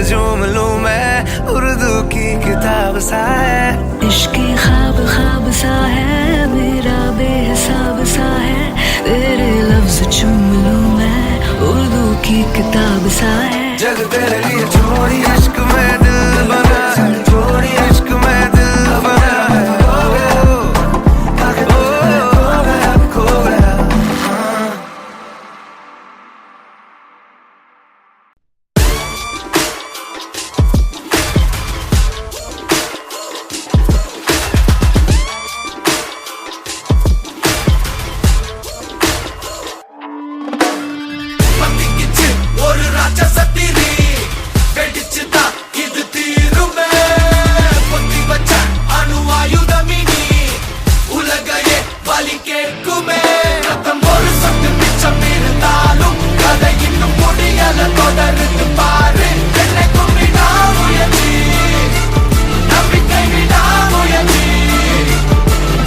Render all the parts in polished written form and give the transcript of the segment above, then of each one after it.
झूम लूं मैं, उर्दू की किताब सा है। इश्क़ी ख्वाब ख्वाब सा है, मेरा बेहिसाब सा है। तेरे लफ्ज़ चूम लूं मैं, उर्दू की किताब सा है। जग तेरे लिए छोड़ी इश्क में दिल बना है, छोड़ी इश्क में दिल बना है। खो गया ஒரு ராட்சசத்திரி வெடிச்சுதா இது தீருமே, பொத்தி வச்ச அணு ஆயுதமினி உலகையே வலி கேட்குமே. ரத்தம் ஒரு சொட்டு மிச்சம் இருந்தாலும் கதை இன்னும் முடியல, தொடர்ந்து பாரு. என்னைக்கும் விடாமுயற்சி, நம்பிக்கை விடாமுயற்சி.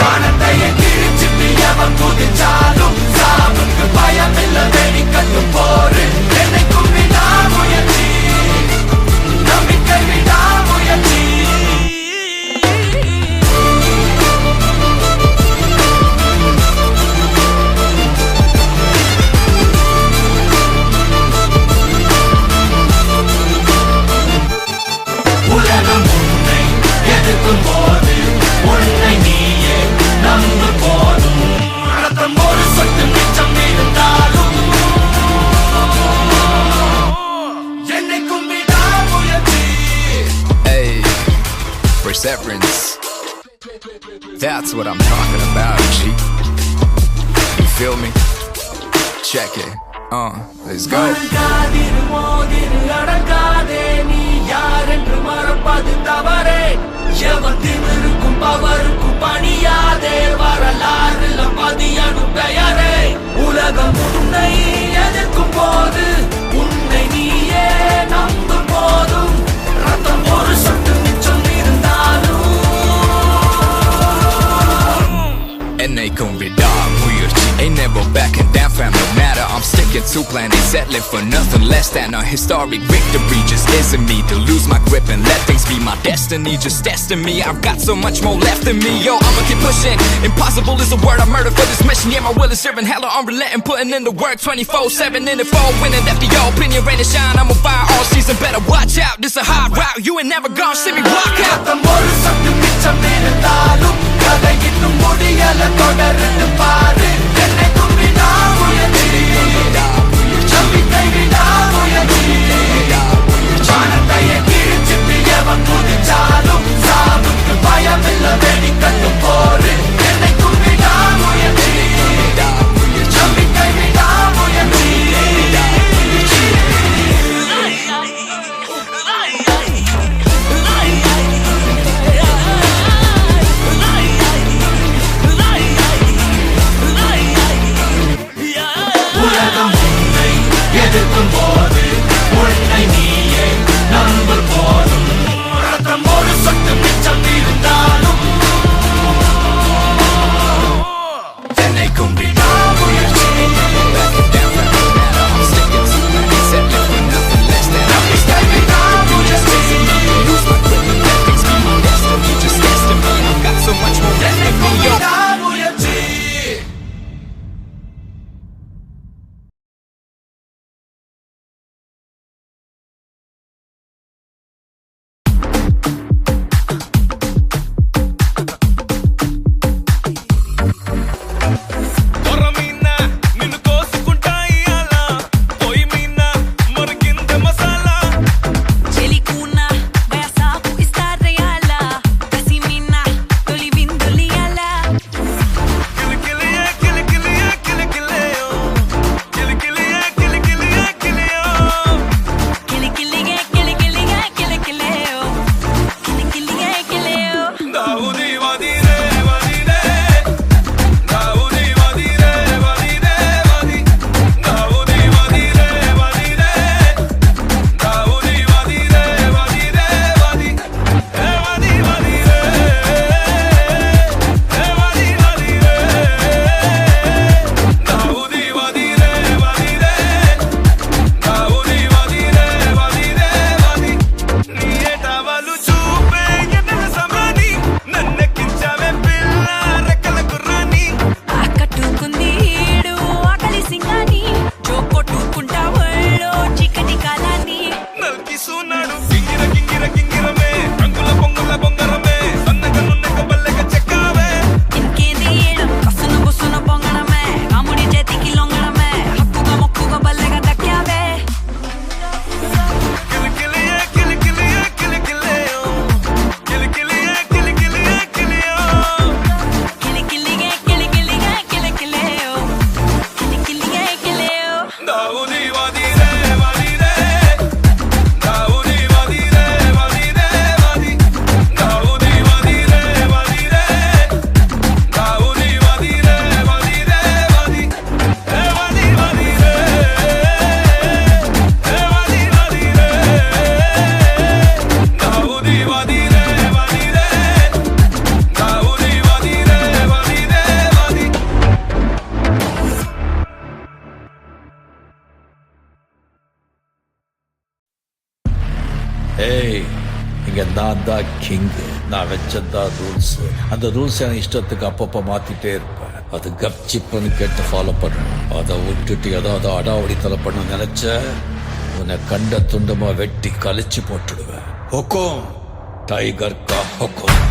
வானத்தையே கிழிச்சிட்டு எவன் குதிச்சாலும் சாவுக்கு பயமில்ல, வெடிக்கட்டு போரு. என்னைக்கும் விடாமுயற்சி, நம்பிக்கை விடாமுயற்சி. உலகம் உன்னை எதிர்க்கும் போது உன்னை நீயே நம்பு போதும். ரத்தம் ஒரு சொட்டு மிச்சம் இருந்தாலும் என்னைக்கும் விடாமுயற்சி. Hey, perseverance. That's what I'm talking about, G. You feel me? Check it. Let's go. மறக்காதிரு, மோதிரு, Adangathey. நீ யார் என்று மறப்பது தவறே. எவன் திமிருக்கும் பவருக்கும் பணியாதே. வரலாறுல பதியனும் பெயரே. உலகம் உன்னை எதிர்க்கும் போது உன்னை நீயே நம்பும் போதும் ரத்தம் ஒரு சொட்டு மிச்சம் இருந்தாலும் என்னைக்கும் விடாமுயற்சி. Ain't never backing down fam, no matter. I'm sticking to plan, ain't settling for nothing less than a historic victory. Just isn't me to lose my grip and let things be my destiny. Just testing me, I've got so much more left in me. Yo, I'ma keep pushing. Impossible is a word I murder for this mission. Yeah, my will is serving hella unrelenting, putting in the work 24/7 in the fall, winning after your opinion, rain and shine. I'm on fire all season, better watch out. This a hard route, you ain't never gonna see me walk out. ரத்தம் ஒரு சொட்டு மிச்சம் இருந்தாலும் கதை இன்னும் முடியல, தொடர்ந்து பாரு. என்னைக்கும் விடாமுயற்சி, நம்பிக்கை விடாமுயற்சி. வானத்தையே கிழிச்சிட்டு எவன் குதிச்சாலும் சாவுக்கு பயமில்ல, வெடிக்கட்டு போரு. என்னைக்கும் விடாமுயற்சி, நம்பிக்கை விடாமுயற்சி. நான் தான் கிங்கு, நான் வச்சதான் ரூல்ஸ். அந்த ரூல்ஸ் எனக்கு இஷ்டத்துக்கு அப்பப்போ மாத்திட்டே இருப்பேன். அது கப்சிப்புன்னு கேட்டு ஃபாலோ பண்ணணும். அதை விட்டுட்டு ஏதாவது அடாவடித்தலை பண்ண நினைச்ச உன்னை கண்ட துண்டமா வெட்டி கழிச்சு போட்டுடுவேன். ஹொக்கோம், டைகர் கா ஹொக்கோம்.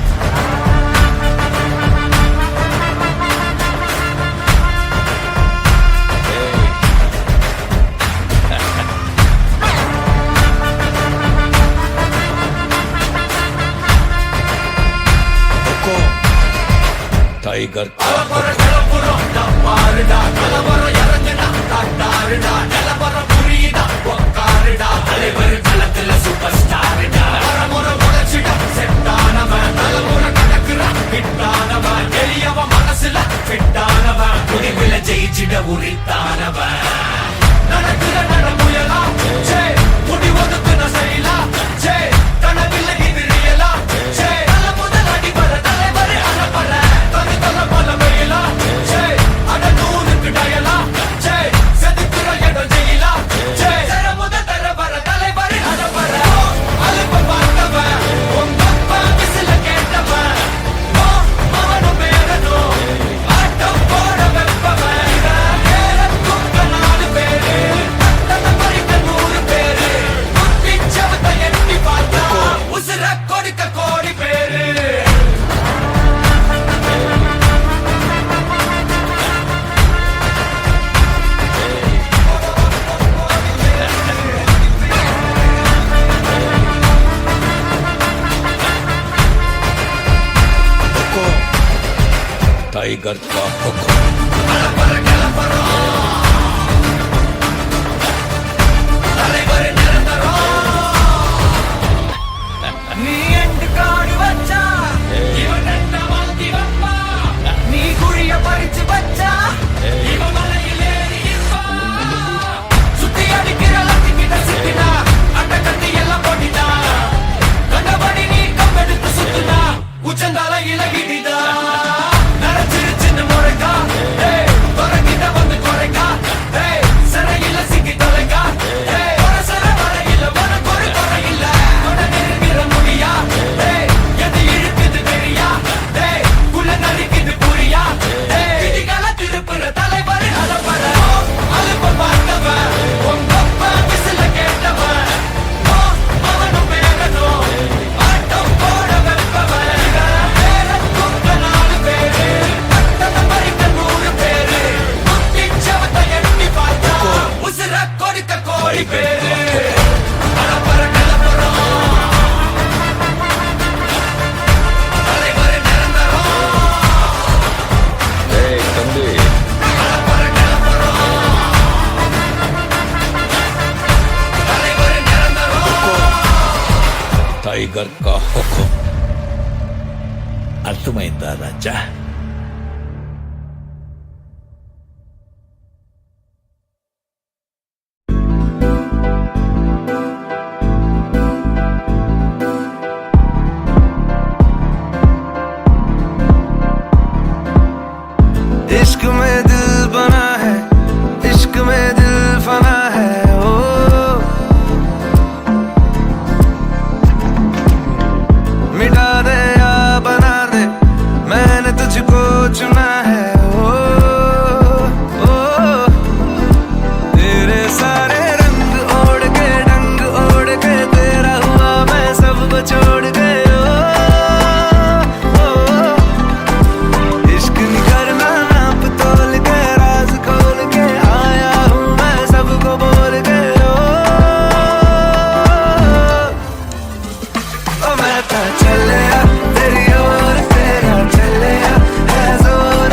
டைகர் மனசுல ஃபிட்டானவன், முடிவுல ஜெயிச்சிட உரித்தானவன். நடக்கிற நடமுயலா முடி ஒதுக்குன செயலா கனவில்ல இது ரியலா நல்ல முதல் அடிபட தலைவர் அறப்பற தனி தல பல வெயிலா அட நூறுக்கு டயலா செதுக்குற இடம் ஜெயிலா தர முதல் தர வர தலைவர் அறப்பற அலுப்ப பார்த்தவன் உங்க அப்பா விசில கேட்டவன் அவனும் பேரனும் ஆட்டம் போட வெப்பவன் குக்க 4 பேரு தன பறிக்க 100 பேரு குத்திச்சவத்தை எட்டி பார்த்தா உசுர கொடுக்க கோடி பேரு. டைகர் கா ஹொக்கோம். தலைவர் நிரந்தரம் நீ எண்டு காடு வச்சா இவன் என்ன மாத்தி வப்பா, நீ குழிய பறிச்சு வச்சா இவன் மலையில் ஏறி இருப்பா. சுத்தி அடிக்கிற லத்தி கிட்ட சிக்கினா அட்ட கட்டி எல்லாம் போட்டினா கண்டபடி நீ கம்பெடுத்து சுத்துனா உச்சந்தால இலகிடிதா. நரைச்சிருச்சுன்னு முறைக்கா தொடங்கிட்ட வந்து குறைக்கா சிறையில சிக்கி தொலைக்கா சர வரையில உனக்கு ஒரு குறையில்ல தொட நெருங்கிற முடியா எது இழுக்குது தெரியா குள்ள நறுக்குது புரியா விதிகளை திருப்புற தலைவர் அலப்பற அலுப்ப பார்த்தவன் உங்க அப்பா விசில கேட்டவன் அவனும் பேரனும் ஆட்டம் போட வெப்பவன் குக்க 4 பேரு தன பறிக்க 100 பேரு குத்திச்சவத்தை எட்டி பார்த்தா உசுர கொடுக்க கோடி பேரு. அலப்பற கிளப்புறோம் தலைவர் நிரந்தரம். ஏய் தம்பி, அலப்பற கிளப்புறோம் தலைவர் நிரந்தரம். டைகర్ కా హొక్కం. అర్థమైందా రాజా? इश्क में दिल बना है, इश्क में दिल फना है। ओ मिटा दे या बना दे, मैंने तुझको चुना है। ओ तेरे सारे रंग ओढ़ के डंग ओढ़ के तेरा हुआ मैं सबको छोड़ के। इश्क नहीं करना नाप तोल के, राज खोल के आया हूँ मैं सबको बोल के। ओ मैं तो चले तेरी ओर, तेरा चले है जोर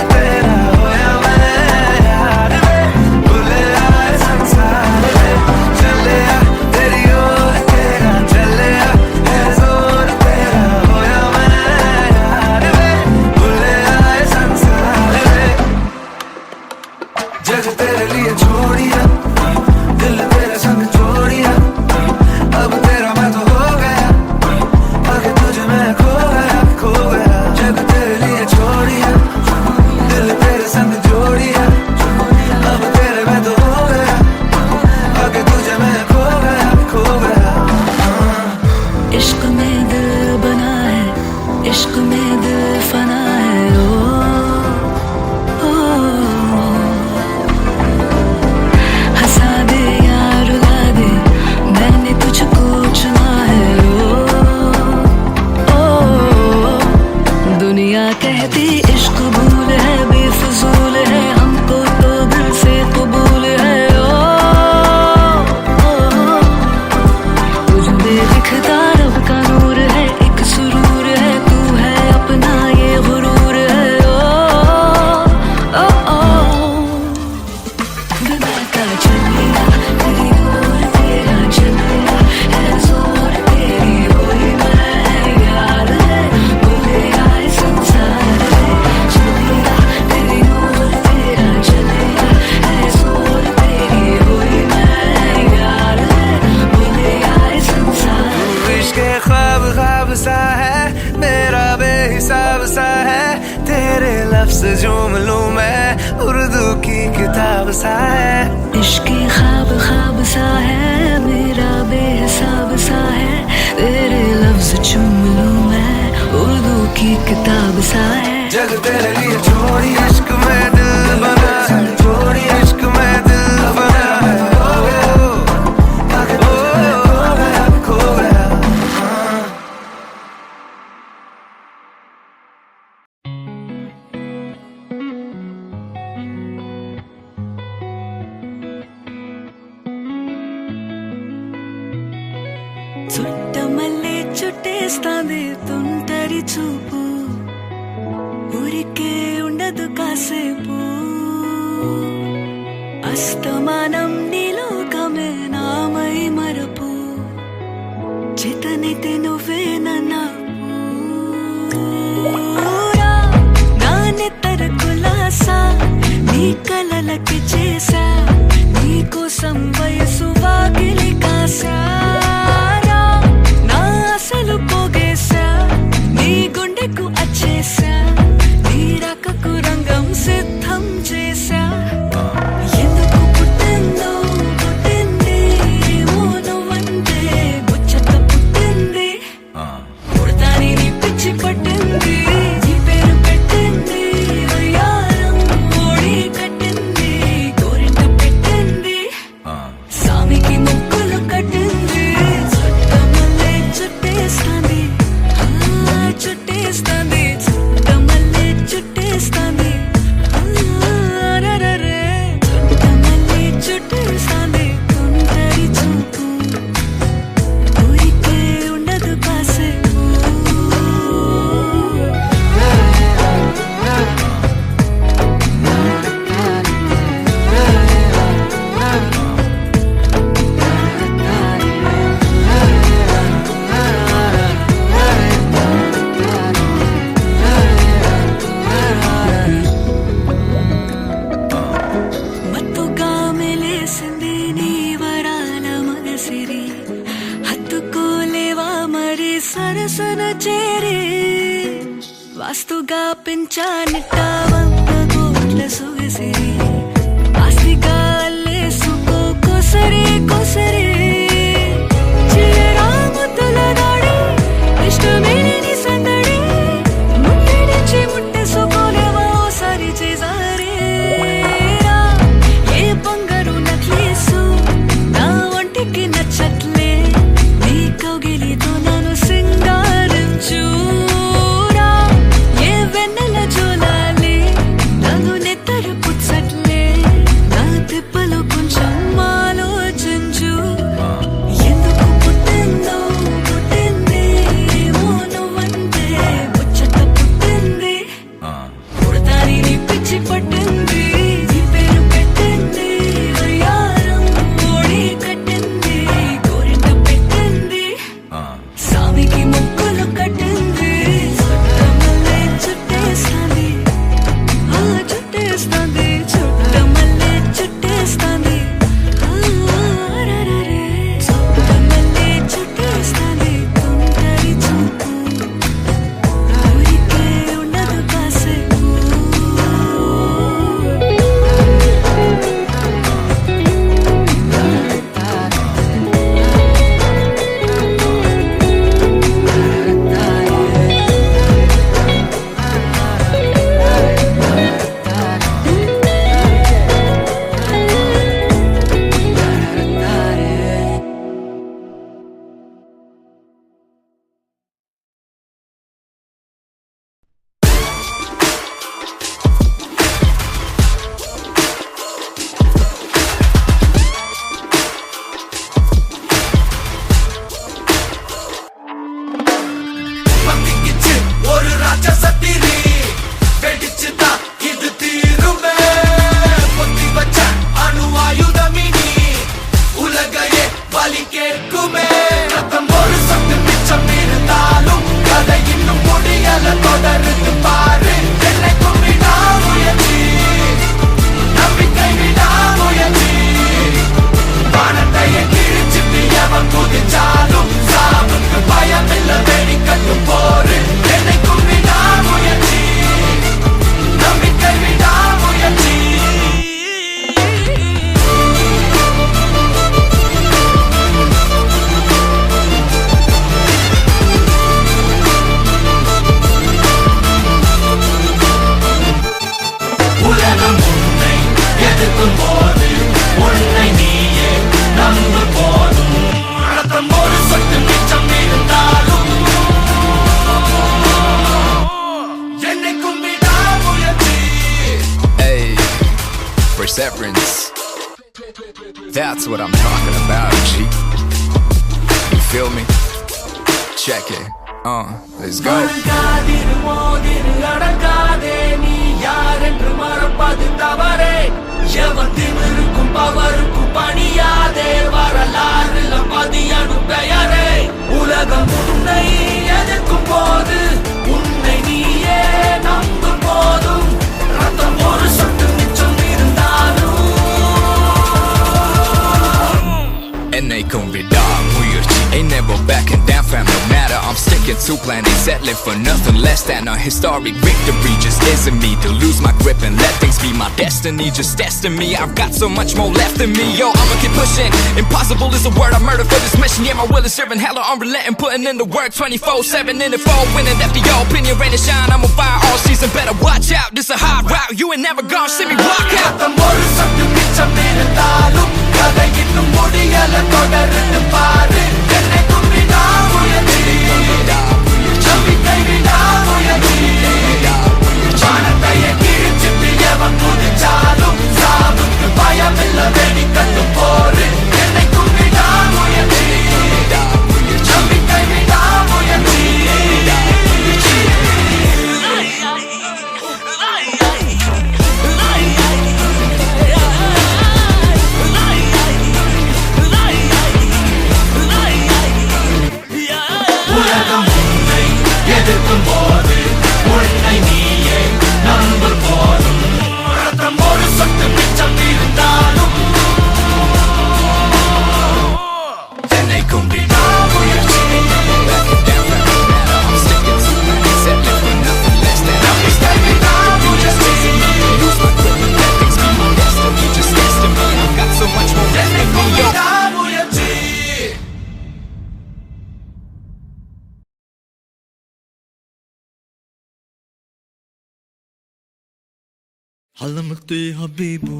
कहती इश्क भूल है बेफजूल है हमको तो दिल से कबूल है तुझ में दिखता रब का नूर है एक सुरूर है तू है अपना ये गुरूर है बिना चलिया तेरी ओर तेरा चलिया है जोर तेरी वही मैं यार है बोले आए संसार है चलिया तेरी ओर तेरा चलिया है जोर तेरी वही मैं यार है बोले आए संसार इश्क ख्वाब ख्वाब सा है मेरा बेहिसाब सा है तेरे लफ्ज झूम लूं मैं उर्दू की किताब सा है इश्क ख्वाब ख्वाब सा है मेरा बेहिसाब सा है तेरे लफ्ज चूम लूं मैं उर्दू की किताब सा है जग तेरे लिए छोड़ी इश्क में दिल बना है छोड़ी इश्क में दिल बना है खो गया చుట్టమల్లే చుట్టేస్తాంది తుంటరి చూపు ఊరికే ఉండదు కాసేపు అస్తమానం నీలోకమే నామై మరపు చేతనైతే నువ్వే నన్నాపు నానెత్తర కులాసా నీ కలలకి చేసా నీ కోసం వయసు వాకిలి కాసా అసలు పోగేశా నీ గుండెకు అచ్చేసా నీ రకకు రంగం సిద్ధం చేశా ఎందుకు పుట్టిందో పుట్టింది ఏమో నువ్వంటే ముచ్చట పుట్టింది పుడతాని నీ పిచ్చి పట్టింది నీ పేరు పెట్టింది వయ్యారం ఓడి కట్టింది గోరింట పెట్టింది సామికి ముక్కులు కట్టింది చుట్టేస్తాంది చుట్టేస్తాంది చుట్టమల్లే చుట్టేస్తాంది రరే చుట్టమల్లే చుట్టేస్తాంది తుంటరి చూపు ఊరికే ఉండదు కాసేపు మత్తుగా మెలేసింది నీ వరాల మనసిరి హత్తుకోలేవా మరి సరసన చేరి వాస్తుగా పెంచానిట్ట 100 కోట్ల సొగసిరి ఆస్తిగా అల్లేసుకో కొసరి కొసరి చిరరా ముద్దుల దాడి ఇష్టమే నీ సందడి ముట్టడిచి ముట్టేసుకోలేవా ఓసారి చేసారి ఏ బంగారు నక్లీసు నా ఒంటికి నచ్చట్లే నీ కౌగిలితో నన్ను సింగారించురా ఏ వెన్నెల జోలాలి నన్ను నెత్తరు పుచ్చట్లే perseverance. That's what I'm talking about, G. You feel me? Check it. Let's go. மறக்காதிரு மோதிரு Adangathey நீ யார் என்று மறப்பது தவறே எவன் திமிருக்கும் பவருக்கும் பணியாதே வரலாறுல பதியனும் பெயரே உலகம் உன்னை எதிர்க்கும் போது உன்னை நீயே நம்பும் போதும் ரத்தம் ஒரு சொட்டு மிச்சம் இருந்தாலும் என்னைக்கும் விடாமுயற்சி ain't never backing down fam, no matter I'm sticking to plan, ain't settling for nothing less than a historic victory. Just isn't me to lose my grip and let things be my destiny. Just testing me, I've got so much more left in me. Yo, I'ma keep pushing. Impossible is a word I murder for this mission. Yeah, my will is serving hella unrelenting, putting in the work 24/7 in the fall, winning after your opinion, rain and shine. I'm on fire all season, better watch out. This a hard route, you ain't never gonna see me rock out. ரத்தம் ஒரு சொட்டு மிச்சம் இருந்தாலும் கதை இன்னும் முடியல தொடர்ந்து பாரு என்னைக்கும் விடாமுயற்சி நம்பிக்கை விடாமுயற்சி வானத்தையே கிழிச்சிட்டு எவன் குதிச்சாலும் சாவுக்கு பயமில்ல வெடிக்கட்டும் போரு என்னைக்கும் விடாமுயற்சி நம்பிக்கை விடாமுயற்சி உலகம் உன்னை எதிர்க்கும் போது உன்னை நீயே நம்பும் போதும் ரத்தம் ஒரு சொட்டு மிச்சம் இருந்தாலும் என்னைக்கும் விடாமுயற்சி backing down fam, no matter I'm sticking to plan, ain't settling for nothing less than a historic victory. Just isn't me to lose my grip and let things be my destiny. Just testing me, I've got so much more left in me. Yo, விடாமுயற்சி Halamati Habibu,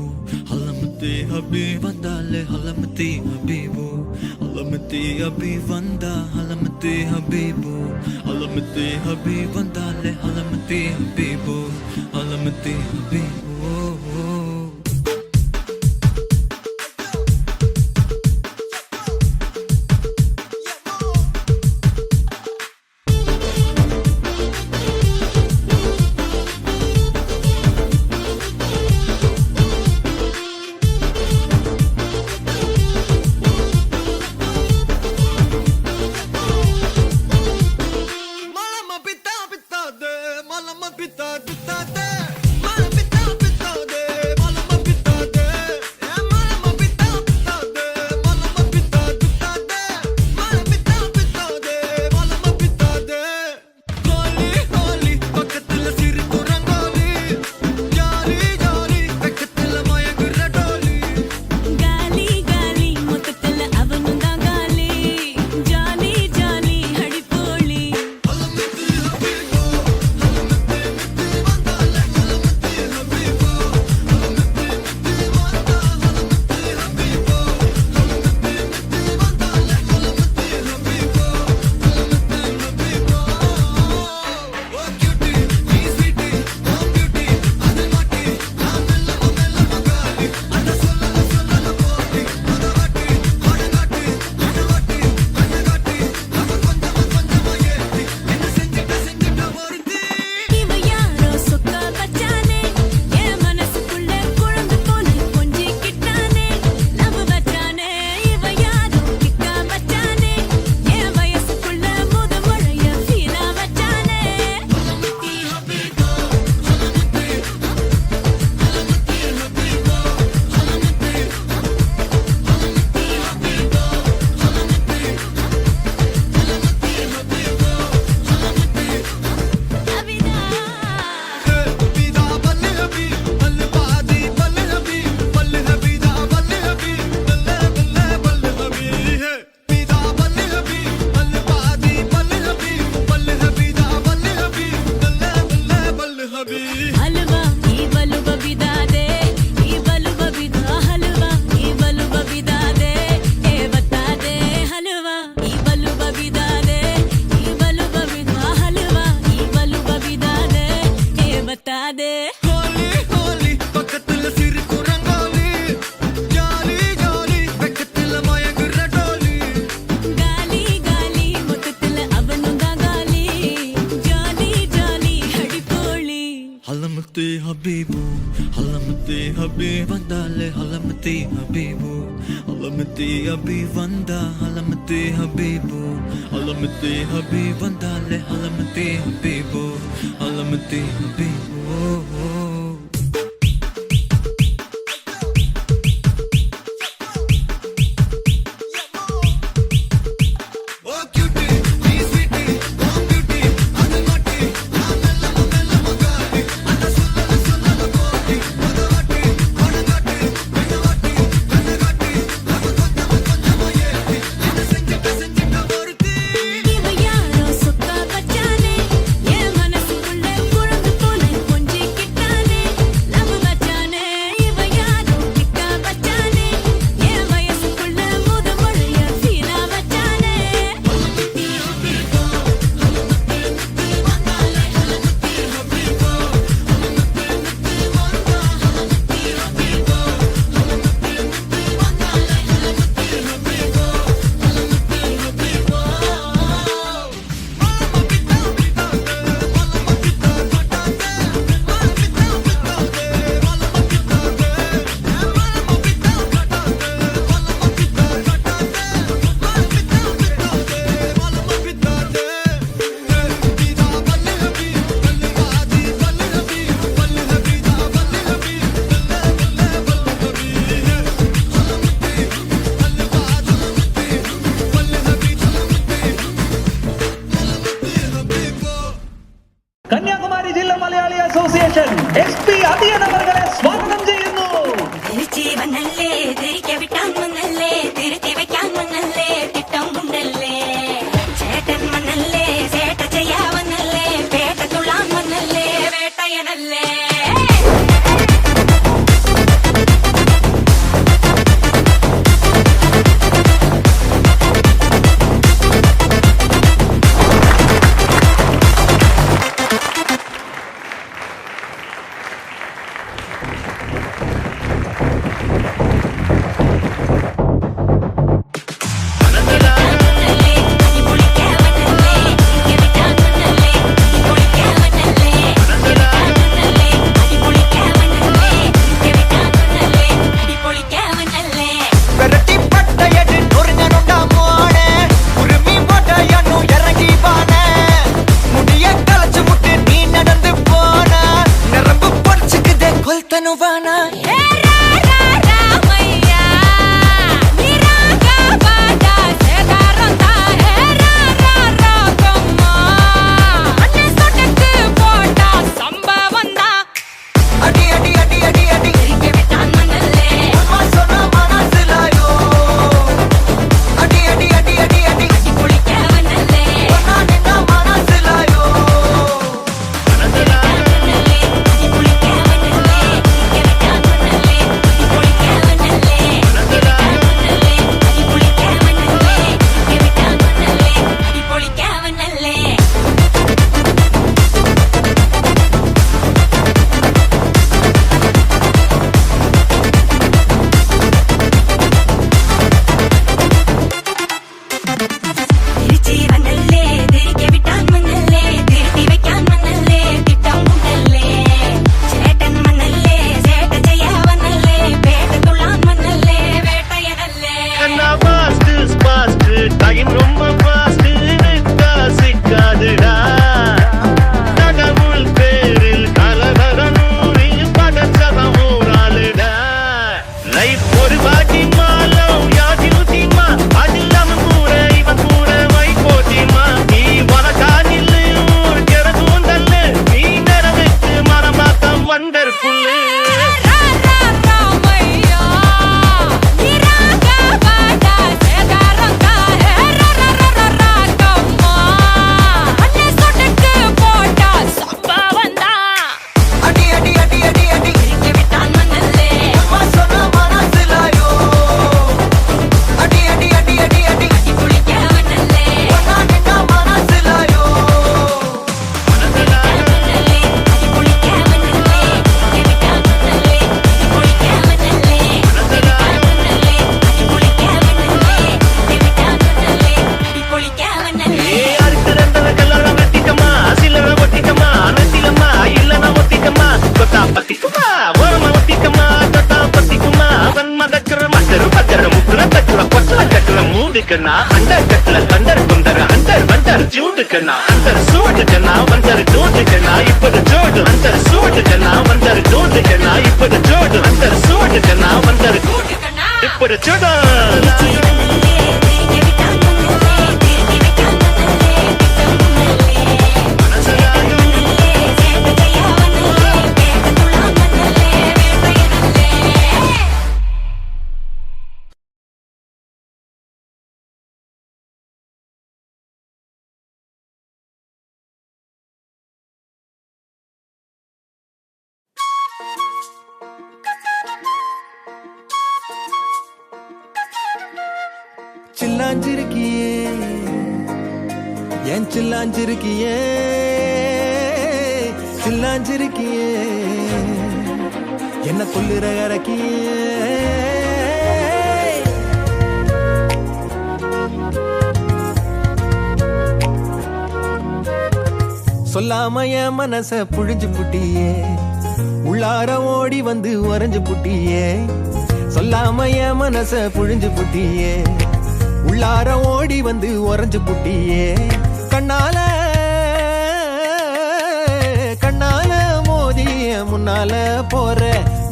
Halamati Habib Vandale, Halamati Habibu, Halamati Habib Vanda, Halamati Habibu, Halamati Habib Vandale, Halamati Habibu, Halamati Habibu. Malama pita pita de, malama pita pita de, malama pita pita de, malama pita de, malama pita pita de, malama pita pita de, malama pita pita de, malama pita de. Holi holi, பக்கத்துல சிரிப்பு rangoli, jolly jolly, பக்கத்துல மயங்குற டோலி. காலி காலி மொத்தத்துல அவனும் தான் காலி jolly jolly அடிப்போலி இவ யாரோ சொக்க வச்சானே என் மனசுக்குள்ள குழம்பு போல கொஞ்சிக்கிட்டானே லவ் வச்சானே இவ யாரோ கிக்கா வச்சானே என் வயசுக்குள்ள முத முறைய ஃபீலா வச்சானே Abitha Bida balle habi, balle baadi balle habi, balle habida balle habi, balle balle balle habi. Bida balle habi, balle baadi balle habi, balle habida balle habi, balle balle balle habi. हलवा ई बलु बबिदा दे ई बलु बबिदा हलवा ई बलु बबिदा दे ए बता दे हलवा ई बलु बबिदा दे ई बलु बबिदा हलवा ई बलु बबिदा दे ए बता दे Holi holi, பக்கத்துல சிரிப்பு rangoli. habibu, halamati habib vandale, halamati habibu, halamati habib vanda, halamati habibu, halamati habib vandale, halamati habibu, halamati habibu. Kanyakumari ജില്ലാ Malayali association SP Athiyan അവരെ സ്വാഗതം ചെയ്യുന്നു. തിരുച്ചീവനല്ലേ തിരികെ വിട്ടാൻ വന്നല്ലേ തിരുത്തി വെക്കാൻ വന്നല്ലേ തിട്ടം കൊണ്ടല്ലേ ചേട്ടൻ വന്നല്ലേ ചേട്ട ചെയ്യാവന്നല്ലേ പേട്ട തുള്ളാൻ വന്നല്ലേ വേട്ടയനല്ലേ கண்ணா அண்டர் கட்ல தண்டர் குந்தர் அண்டர் வண்டர் ஜூடு கண்ணா அண்டர் சூடு கண்ணா வண்டர் ஜூடு கண்ணா இப்பது ஜோடு அண்டர் சூடு கண்ணா வண்டர் ஜூடு கண்ணா இப்பது ஜோடு அண்டர் சூடு கண்ணா வண்டர் இப்பது ஜோடு சில்லாஞ்சிருக்கியே ஏன் சில்லாஞ்சிருக்கியே சில்லாஞ்சிருக்கியே என்ன கொல்லுற இறக்கியே சொல்லாம என் மனச புழிஞ்சு புட்டியே உள்ளார ஓடி வந்து உறைஞ்சு புட்டியே சொல்லாம என் மனச புழிஞ்சு புட்டியே உள்ளார ஓடி வந்து உறைஞ்சு புட்டியே கண்ணால கண்ணால மோதிய முன்னால போற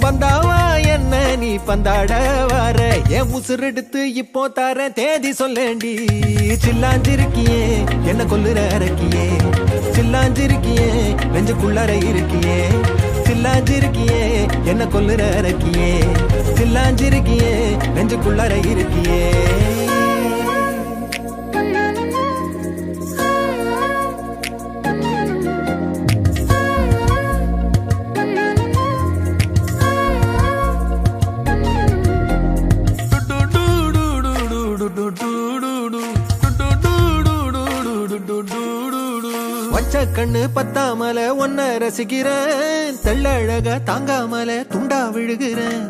வந்தாவா என்ன நீ பந்தாட வர என் உசுரெடுத்து இப்போ தர தேதி சொல்லேண்டி சில்லாஞ்சிருக்கியே என்ன கொல்லுற இறக்கியே சில்லாஞ்சிருக்கியே நெஞ்சுக்குள்ளார இருக்கியே சில்லாஞ்சிருக்கியே என்ன கொல்லுற இறக்கியே சில்லாஞ்சிருக்கியே நெஞ்சுக்குள்ளார இருக்கியே கண்ணு பத்தாமல ஒன்ன ரசிக்கிறேன் தெள்ளழக தாங்காமல துண்டா விழுகிறேன்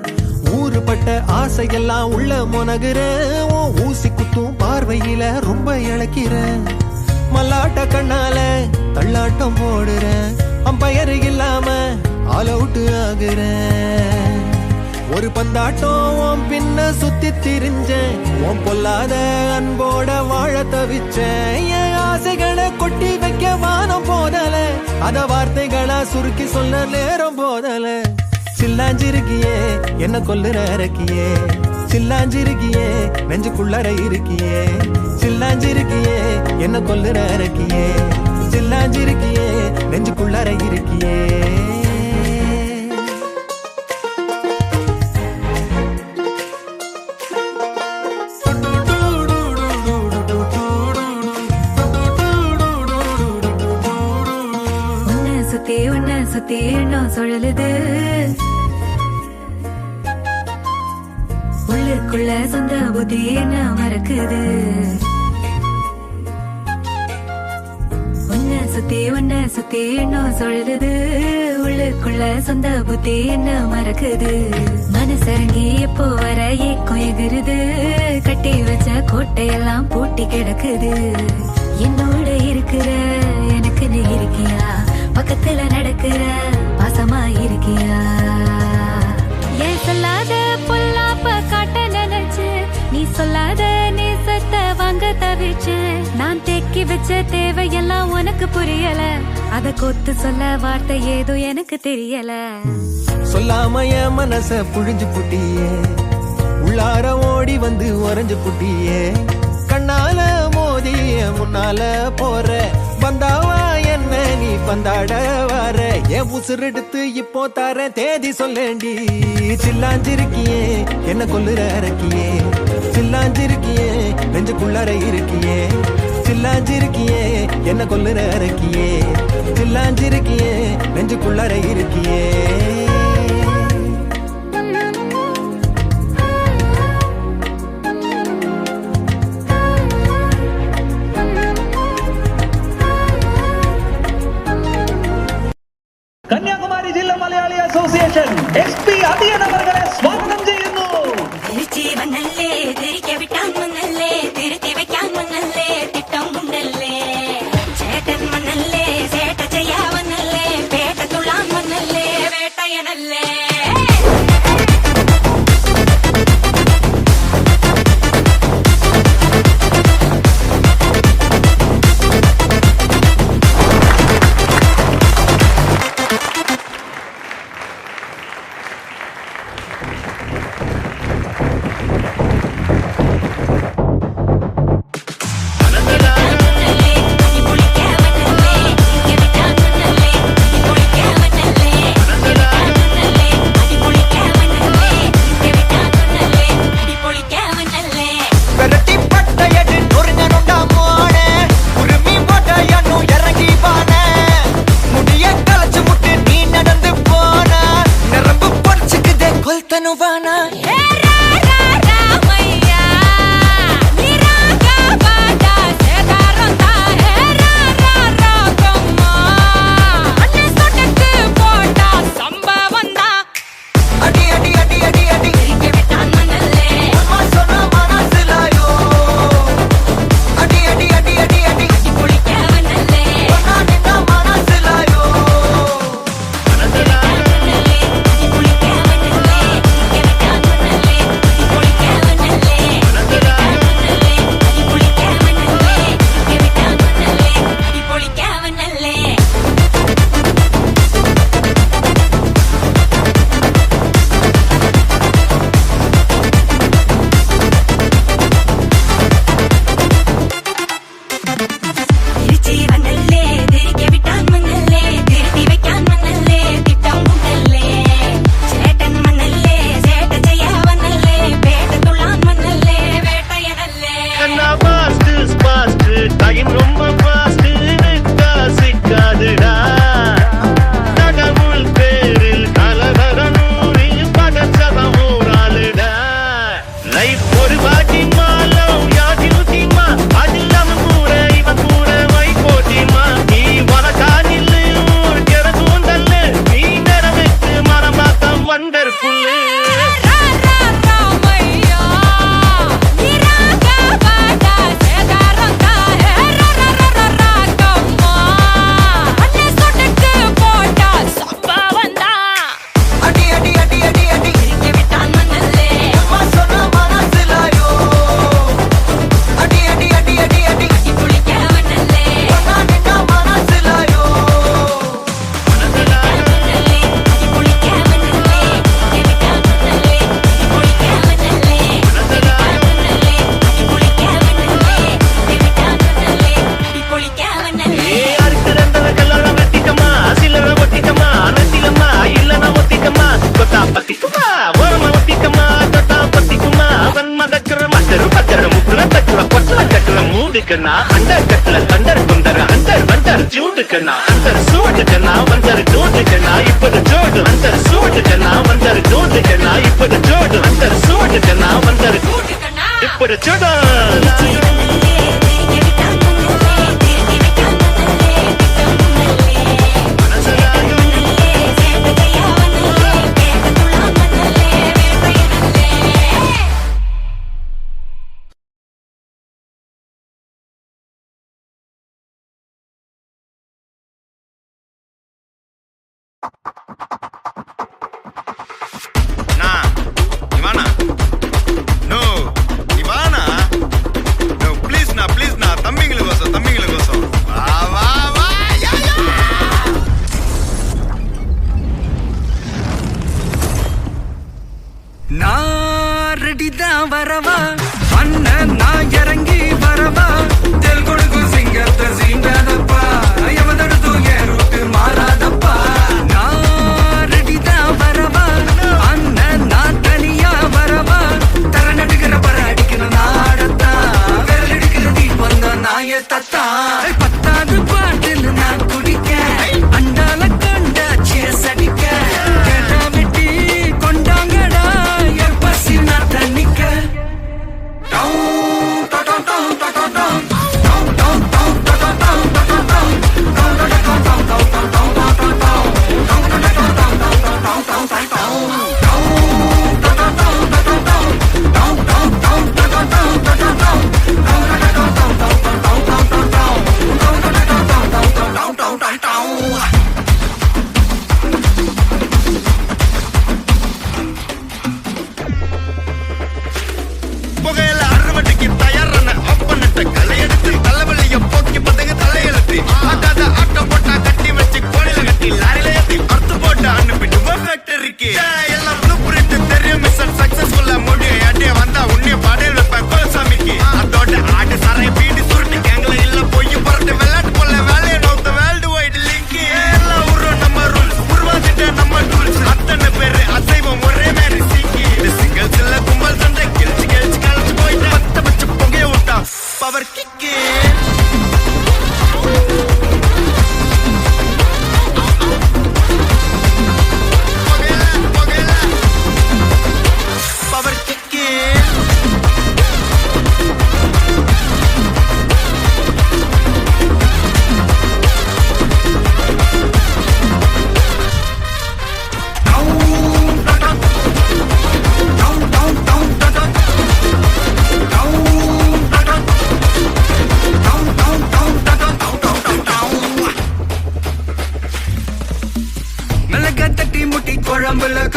ஊறுபட்ட ஆசையெல்லாம் உள்ள முனகுறேன் ஊசி குத்தும் பார்வையில ரொம்ப இழக்கிறேன் மல்லாட்ட கண்ணால தள்ளாட்டம் போடுறேன் அம்பயரு இல்லாம ஆல் அவுட் ஆகுறேன் ஒரு பந்தாட்டம் பின்ன சுத்தி திரிஞ்சேன் உன் பொல்லாத அன்போட வாழ தவிச்சேன் என் ஆசைகளை கொட்டி வைக்க வானம் போதல அத வார்த்தைகளா சுருக்கி சொல்ல நேரம் போதல சில்லாஞ்சிருக்கியே என்ன கொல்லுற இறக்கியே சில்லாஞ்சிருக்கியே நெஞ்சுக்குள்ளற இருக்கியே சில்லாஞ்சிருக்கியே என்ன கொல்லுற இறக்கியே சில்லாஞ்சிருக்கியே நெஞ்சுக்குள்ளற இருக்கியே சுத்தி எண்ணம் சுழலுது உள்ளுக்குள்ள சொந்த புத்தி என்ன மறக்குது உன்ன சுத்தி எண்ணம் சுழலுது உள்ளுக்குள்ள சொந்த புத்தி என்ன மறக்குது மனசரங்கி எப்போ வர ஏக்கம் எகிருது கட்டி வச்ச கோட்டையெல்லாம் பூட்டி கிடக்குது என்னோட இருக்கிற எனக்கு நீ இருக்கியா பக்கத்துல நடக்கிற பாசமா இருக்கியா ஏன் சொல்லாத பொல்லாப்ப காட்ட நினைச்சு நீ சொல்லாத நேசத்தை வாங்க தவிச்சு நான் தேக்கி வச்ச தேவையெல்லாம் உனக்கு புரியல அத கொத்து சொல்ல வார்த்தை ஏதோ எனக்கு தெரியல சொல்லாம என் மனச புழிஞ்சு புட்டியே உள்ளார ஓடி வந்து உறைஞ்சு புட்டியே கண்ணால மோதிய முன்னால போற வந்தாவா என்ன நீ பந்தாட வர என் உசுரெடுத்து இப்போ தர தேதி சொல்லேண்டி சில்லாஞ்சிருக்கியே என்ன கொல்லுற இறக்கியே சில்லாஞ்சிருக்கியே நெஞ்சுக்குள்ளார இருக்கியே சில்லாஞ்சிருக்கியே என்ன கொல்லுற இறக்கியே சில்லாஞ்சிருக்கியே நெஞ்சுக்குள்ளார இருக்கியே കന്യാകുമാരി ജില്ലാ മലയാളി അസോസിയേഷൻ SP അതിയൻ അവരെ സ്വാഗതം ചെയ്യുന്നു. ജീവനല്ലേ തിരികെ വിട്ടാൻ മണ്ണല്ലേ തിരുത്തി വെക്കാൻ മണ്ണല്ലേ തിട്ടം മുണ്ടല്ലേ ചേട്ടൻ മണ്ണല്ലേ ചേട്ട ചെയ്യാവന്നല്ലേ പേട്ട തുള്ളാൻ മണ്ണല്ലേ വേട്ടയനല്ലേ నువ్వానా அடி அடி அடி அடி அடி அம்மா சொன்ன மனசிலாயோ அடி அடி அடி அடி அடி ஒன்னா நின்னா மனசிலாயோ கண்ணா பாஸ்ட் பாஸ்ட் டைம் ரொம்ப பாஸ்ட் நிக்கா சிக்காதுடா தகவல் பேரில் கலவரனூரி பதச்சத ஊராளுடா லைஃப் ஒரு வாட்டி மாலம் யாதிமுத்திமா அதில்லாம கூட இவன் கூட வை போட்டிமா நீ வளக்காதில் ஊர் கிடக்கூந்தல்ல நீ நிறவிட்டு மரம் பார்த்த வண்டர்ஃபுல்லு அடி அடி அடி அடி அடி அம்மா சொன்ன மனசிலாயோ அடி அடி அடி அடி அடி ஒன்னா நின்னா மனசிலாயோ அறுத்து ரெண்டரை கல்லறை வெட்டிக்கமா சில்லறை ஒட்டிக்கமா நட்டிலம்மா இல்லனா ஒத்திக்கமா கொத்தா பத்திக்குமா ஓரமா ஒத்திக்கமா தொட்டா பத்திக்குமா அவன் மதக்கிற மட்டரு பத்தர முக்குல தக்குல கொட்டல கட்டுல மூடுக்கண்ணா அண்டர் கட்டுல தண்டர் குந்தர் அண்டர் வண்டர் ஜூடுக்கண்ணா அண்டர் சூடுக்கண்ணா வந்தர் ஜூடுக்கண்ணா இப்பது ஜோடு அண்டர் சூடுக்கண்ணா வந்தர் ஜூடுக்கண்ணா இப்பது ஜோடு அண்டர் சூடுக்கண்ணா வந்தர் இப்பது ஜோடு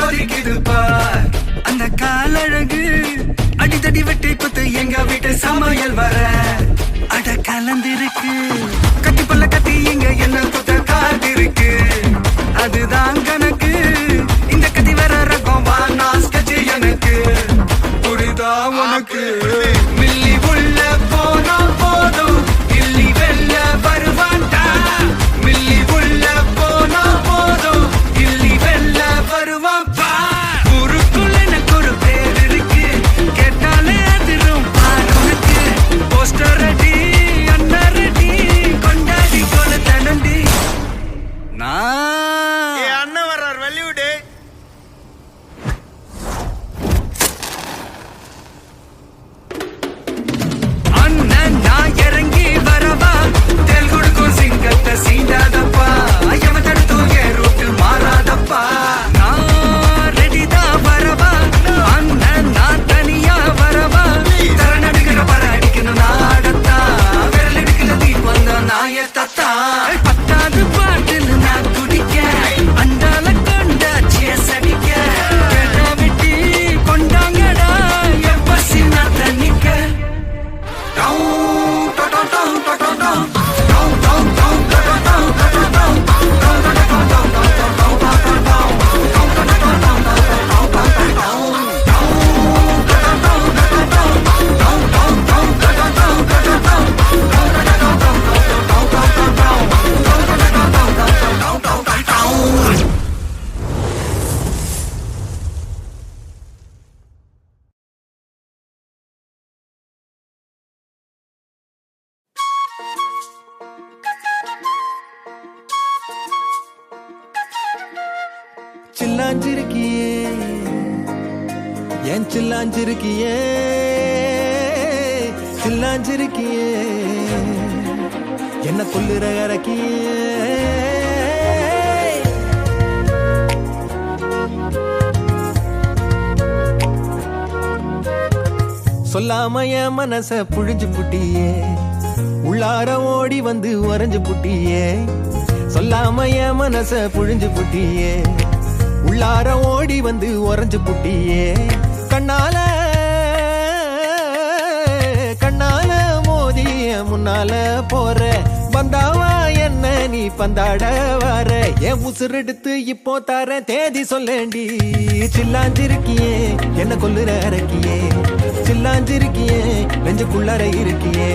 கொதிக்குது பார் அந்த காலழகு அடித்தடி வெட்டி குத்து எங்க வீட்டு சமையல் வர அட கலந்திருக்கு கட்டி பல்ல கட்டி இங்க என்ன குத்த காத்திருக்கு அதுதான் கணக்கு இந்த கத்தி வர ரகம் வானா ஸ்கெட்ச் எனக்கு புரிதா உனக்கு மில்லி உள்ள போனா போதும் இல்லி வெல்ல வருவான்டா மில்லி உள்ள போனா போதும் இல்லி வெல்ல வருவான் ஊருக்குள்ள எனக்கு ஒரு பேர் இருக்கு கேட்டாலே அதிரும் பாருனுக்கு போஸ்டர் ரெடி அண்ணா ரெடி கொண்டாடி கொல தனண்டி அண்ணன் வர்றார் வெளியூடு அண்ணன் நான் இறங்கி வரவா தெல் கொடுக்கும் சிங்கத்தை சீண்டாதப்பா எவன் தடுத்தும் என் ரூட்டு மாறாதப்பா நான் ரெடிதான் வரவா அண்ணன் நான் தனியா வரவா தர நடுக்கிற பர அடிக்கணும் நாடத்தா விரல் எடுக்கல தீ வந்த நாய தத்தா பத்தாவது பாட்டில் நான் குடிக்க அண்டால கொண்டா சேஸ் அடிக்க கேட்டா வெட்டி கொண்டாங்கடா எப்ப சின்ன தண்ணிக்க சில்லாஞ்சிருக்கியே ஏன் சில்லாஞ்சிருக்கியே சில்லாஞ்சிருக்கியே என்ன கொல்லுற இறக்கியே சொல்லாம என் மனச புழிஞ்சு புட்டியே உள்ளார ஓடி வந்து உறைஞ்சு புட்டியே சொல்லாம என் மனச புழிஞ்சு புட்டியே உள்ளார ஓடி வந்து உறைஞ்சு புட்டியே கண்ணால கண்ணால மோதி முன்னால போற வந்தாவா என்ன நீ பந்தாட வர என் உசுர் எடுத்து இப்போ தர தேதி சொல்லேண்டி சில்லாஞ்சிருக்கியே என்ன கொல்லுற இறக்கியே சில்லாஞ்சிருக்கியே நெஞ்சுக்குள்ளற இருக்கியே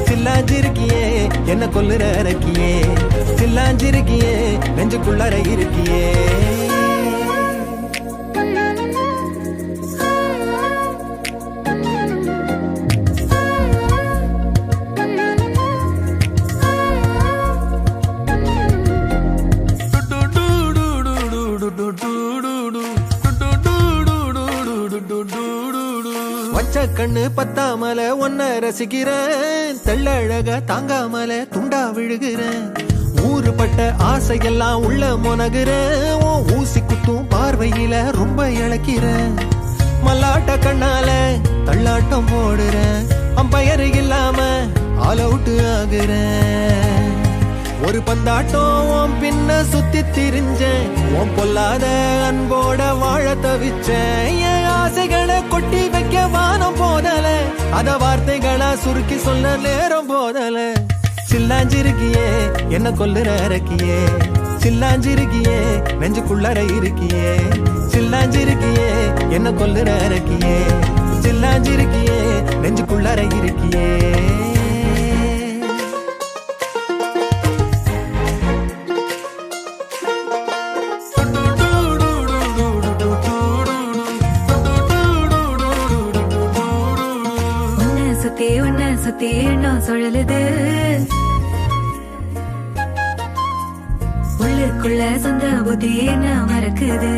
சில்லாஞ்சிருக்கியே என்ன கொல்லுற இறக்கியே சில்லாஞ்சிருக்கியே நெஞ்சுக்குள்ளற இருக்கியே வச்ச கண்ணு பத்தாமல ஒன்ன ரசிக்கிறேன் தெள்ளழக தாங்காமல துண்டா விழுகிறேன் ஊறுபட்ட ஆசையெல்லாம் உள்ள முனகுறேன் உன் ஊசி குத்தும் பார்வையில ரொம்ப இழக்கிறேன் மல்லாட்ட கண்ணால தள்ளாட்டம் போடுறேன் அம்பயரு இல்லாம ஆல் அவுட் ஆகுறேன் ஒரு பந்தாட்டம் உன் பின்ன சுத்தி திரிஞ்சேன் உன் பொல்லாத அன்போட வாழ தவிச்சேன் என் ஆசைகளை கொட்டி வைக்க வானம் போதல அத வார்த்தைகளா சுருக்கி சொல்ல நேரம் போதல சில்லாஞ்சிருக்கியே என்ன கொல்லுற இறக்கியே சில்லாஞ்சிருக்கியே நெஞ்சுக்குள்ளற இருக்கியே சில்லாஞ்சிருக்கியே என்ன கொல்லுற இறக்கியே சில்லாஞ்சிருக்கியே நெஞ்சுக்குள்ளற இருக்கியே சுத்தி எண்ணம் சுழலுது உள்ளுக்குள்ள சொந்த புத்தி என்ன மறக்குது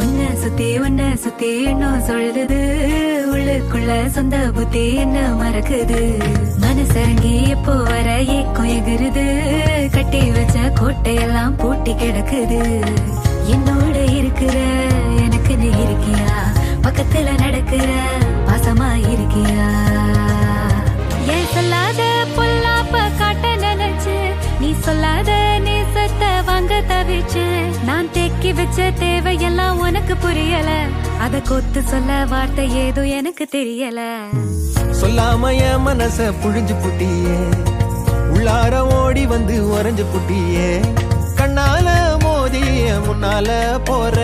உன்ன சுத்தி எண்ணம் சுழலுது உள்ளுக்குள்ள சொந்த புத்தி என்ன மறக்குது மனசரங்கி எப்போ வர ஏக்கம் எகுருது கட்டி வச்ச கோட்டையெல்லாம் பூட்டி கிடக்குது என்னோட இருக்கிற எனக்கு நீ இருக்கியா பக்கத்துல நடக்கிற பாசமா இருக்கியா ஏன் சொல்லாத பொல்லாப்ப காட்ட நினைச்சு நீ சொல்லாத நேசத்தை வாங்க தவி தவிச்சேன். நான் தேக்கி வச்ச தேவையெல்லாம் உனக்கு புரியல. அத கொத்து சொல்ல வார்த்தை ஏதோ எனக்கு தெரியல. சொல்லாம என் மனச புழிஞ்சு புட்டியே, உள்ளார ஓடி வந்து உறைஞ்சு புட்டியே. கண்ணால மோதி முன்னால போற,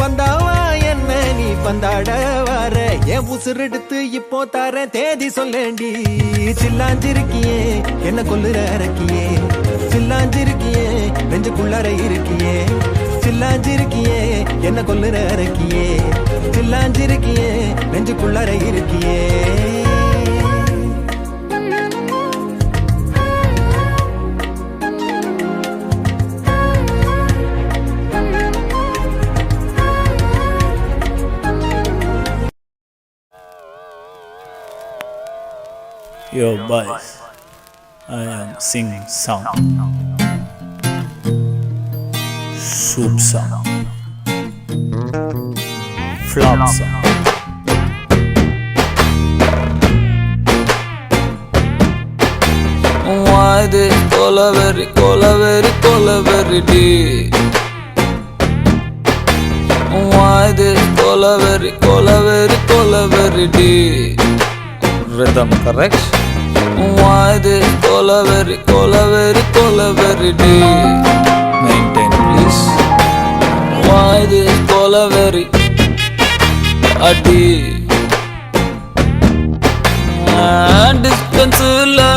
வந்தாவா என்ன நீ பந்தாட வர. என் உசுர் எடுத்து இப்போ தர தேதி சொல்லேண்டி. சில்லாஞ்சிருக்கியே என்ன கொல்லுற அரக்கியே, சில்லாஞ்சிருக்கியே நெஞ்சுக்குள்ளற இருக்கியே. சில்லாஞ்சிருக்கியே என்ன கொல்லுற அரக்கியே, சில்லாஞ்சிருக்கியே நெஞ்சுக்குள்ளற இருக்கியே. Yo boys, I am singing song, soup song, flop song. Why this colaveri, colaveri, colaveri deep? Why this colaveri, colaveri, colaveri deep? Rhythm correct? Why this colaveri, colaveri, colaveri deep? Maintain please. Why this colaveri a deep? Distance la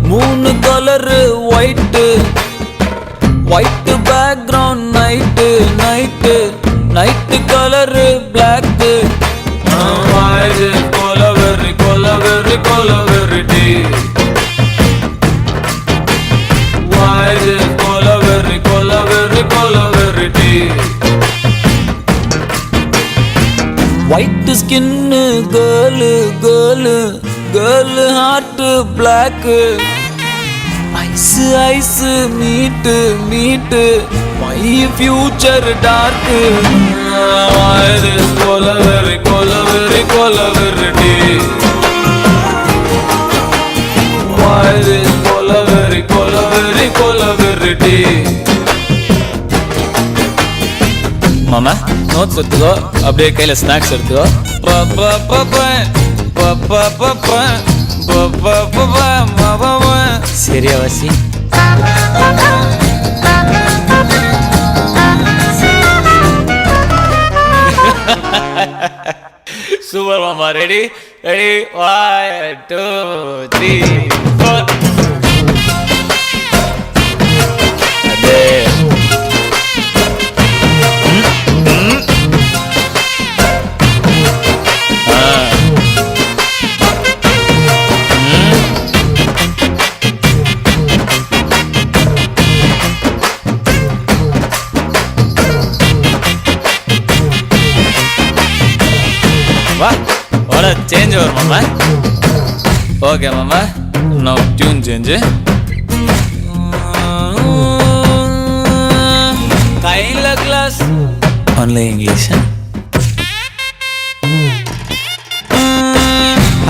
moon color white, white background night, night color black. Why this colaveri, colaveri, colaveri deep? Why this colaveri, colaveri, colaveri deep? White skin girl, girl, girl heart black. Ice, ice, meet, meet, my future dark. Why this colaveri, colaveri, colaveri deep? Why this colaveri, colaveri, colaveri deep? மாமா notes எடுத்துக்கோ, அப்படியே கையில snacks எடுத்துக்கோ. சரியா வாசி? Super மாமா. Ready ready 1 2 3 4. அதே வா ஓட சேஞ்ச் வரும் மாமா. ஓகே மாமா, நோ டியூன் சேஞ்ச். கையில கிளாஸ் ஒன்லி இங்கிலீஷ்,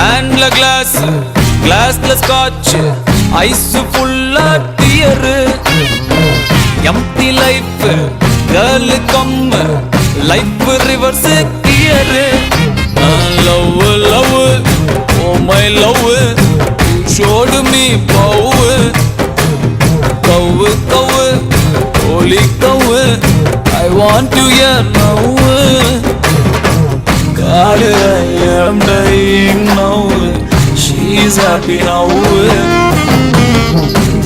ஹேண்ட்ல கிளாஸ், கிளாஸ்ல ஸ்காட்ச், ஐஸ் ஃபுல்லா tear. Empty life girl come, life reverse gear. Love, love, oh my love, you showed me power. Cow, cow, holy cow, I want you here now. God, I am dying now, she's happy now.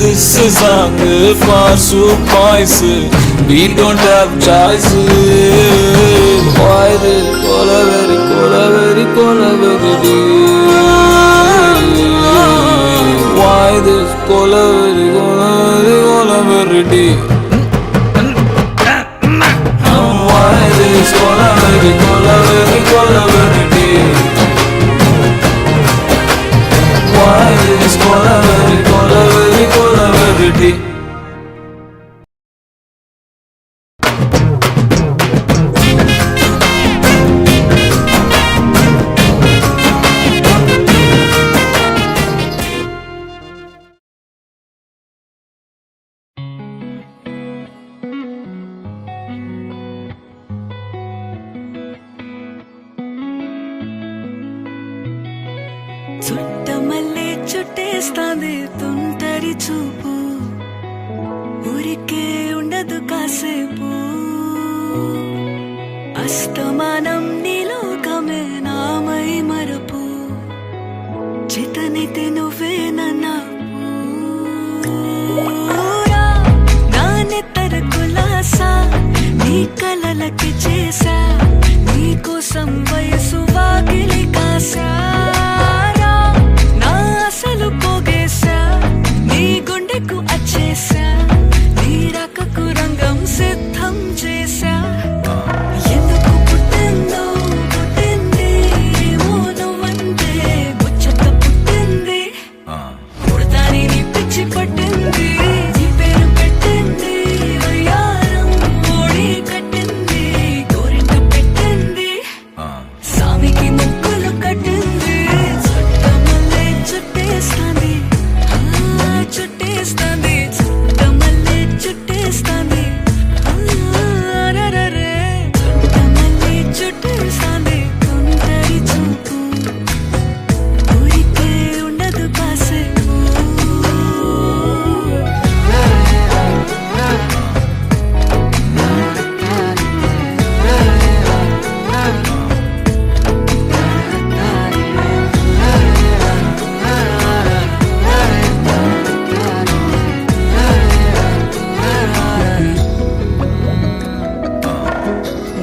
This is a song for soup boys, we don't have choice. Why this colaveri, colaveri, colaveri deep? Why this colaveri, colaveri, colaveri deep? Why this colaveri, colaveri, colaveri deep? Why this colaveri, colaveri, colaveri deep? Chuttamalle చుట్టేస్తాంది తుంటరి చూపు ఊరికే ఉండదు కాసేపు అస్తమానం నీలోకమే నామై మరపు చేతనైతే నువ్వే నన్నా నా నెత్తర కులాసా నీ కలలకి చేసా నీ కోసం వయసు వాకిలి కాసా నా అసలు పోగేశా నీ గుండెకు అచ్చేసా నీ రకకు రంగం సిద్ధం చేశా ఎందుకు పుట్టిందో పుట్టింది ఏమో నువ్వంటే ముచ్చట పుట్టింది పుడతాని నీ పిచ్చి పట్టింది నీ పేరు పెట్టింది వయ్యారం ఓడి కట్టింది గోరింట పెట్టింది సామికి ముక్కులు కట్టింది చుట్టమల్లే చుట్టేస్తాంది చుట్టేస్తాంది చుట్టమల్లే చుట్టేస్తాంది అరెరెరె. చుట్టమల్లే చుట్టేస్తాంది తుంటరి చూపు ఊరికే ఉండదు కాసేపు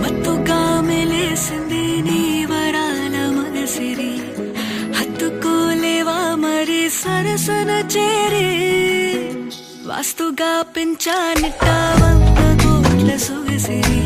మత్తుగా మెలేసింది నీ వరాల మగసిరి హత్తుకోలేవా మరి సరసన చేరి వాస్తుగా పెంచానిట్ట 100 కోట్ల సొగసిరి